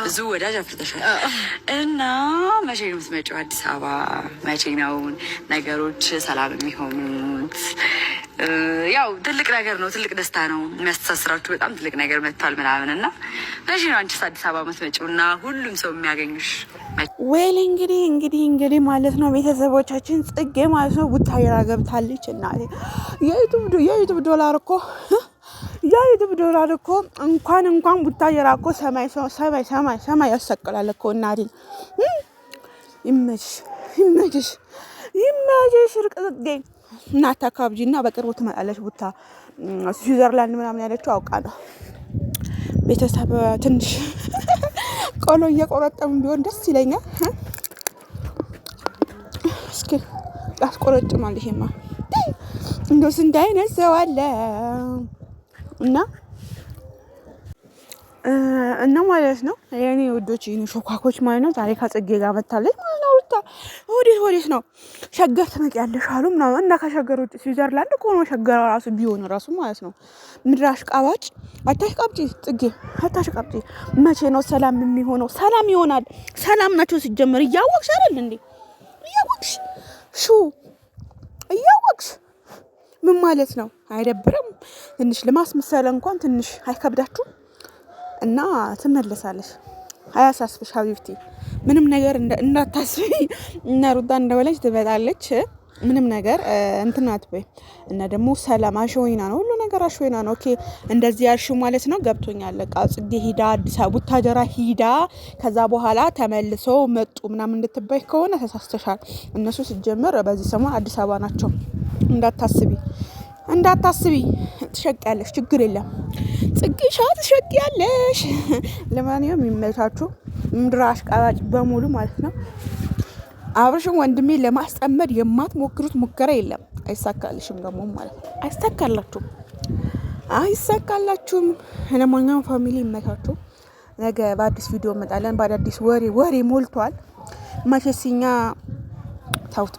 ብዙ ወዳጅ አፍርተሻል እና መቼ ነው የምትመጪው አዲስ አበባ? መቼ ነው ነገሮች ሰላም የሚሆኑት? ያው ትልቅ ነገር ነው፣ ትልቅ ደስታ ነው የሚያስተሳስራችሁ። በጣም ትልቅ ነገር መጥቷል ምናምን እና መቼ ነው አንቺስ አዲስ አበባ የምትመጪው እና ሁሉም ሰው የሚያገኙሽ? ወይል እንግዲህ ማለት ነው ቤተሰቦቻችን ጽጌ ማለት ነው ቡታየራ ገብታለች። እናቴ የዩቱብ ዶላር እኮ እንኳን ቡታየራ እኮ ሰማይ ያሰቅላል እኮ እናቴ። ይመችሽ እርቅ ጽጌ እናታ ካብጂ እና በቅርቡ ትመጣለች ቡታ ስዊዘርላንድ ምናምን ያለችው አውቃ ነው። ቤተሰብ ትንሽ ቆሎ እየቆረጠም ቢሆን ደስ ይለኛል። እስኪ ያስቆረጥማል ይሄማ እንደው ስንት አይነት ሰው አለ እና ማለት ነው የኔ ወዶች የኔ ሾካኮች ማለት ነው ዛሬ ከጽጌ ጋር መታለች ማለት ነው። ሩታ ወዴት ነው ሸገር ትመጪያለሽ አሉ ምናምን እና ከሸገር ውጭ ስዊዘርላንድ እኮ ነው ሸገር ራሱ ቢሆን ራሱ ማለት ነው። ምድራሽ ቃባጭ አታሽቃብጪ ጽጌ አታሽቃብጪ። መቼ ነው ሰላም የሚሆነው? ሰላም ይሆናል። ሰላም ናቸው ሲጀመር እያወቅሽ አይደል እንዴ? እያወቅሽ ምን ማለት ነው? አይደብርም? ትንሽ ለማስመሰል እንኳን ትንሽ አይከብዳችሁም? እና ትመለሳለች። አያሳስብሽ ሀቢብቲ ምንም ነገር እንዳታስቢ። እና ሩታ እንደወለች ትበጣለች። ምንም ነገር እንትን አትበይ። እና ደግሞ ሰላም አሽወይና ነው ሁሉ ነገር አሽወይና ነው። ኦኬ እንደዚህ ያልሽ ማለት ነው ገብቶኛል። በቃ ጽጌ ሂዳ አዲስ አበባ ቡታጀራ ሂዳ ከዛ በኋላ ተመልሶ መጡ ምናምን እንድትባይ ከሆነ ተሳስተሻል። እነሱ ሲጀመር በዚህ ሰሞን አዲስ አበባ ናቸው። እንዳታስቢ ትሸቂያለሽ፣ ችግር የለም ጽጌሻ ትሸቂያለሽ። ለማንኛውም የሚመቻችሁ ምድር አሽቃባጭ በሙሉ ማለት ነው አብርሽን ወንድሜ ለማስጠመድ የማትሞክሩት ሙከራ የለም። አይሳካልሽም ደግሞ ማለት ነው። አይሳካላችሁም። ለማንኛውም ፋሚሊ ይመቻችሁ። ነገ በአዲስ ቪዲዮ እመጣለን። በአዳዲስ ወሬ ሞልቷል። መቼስ እኛ ታውት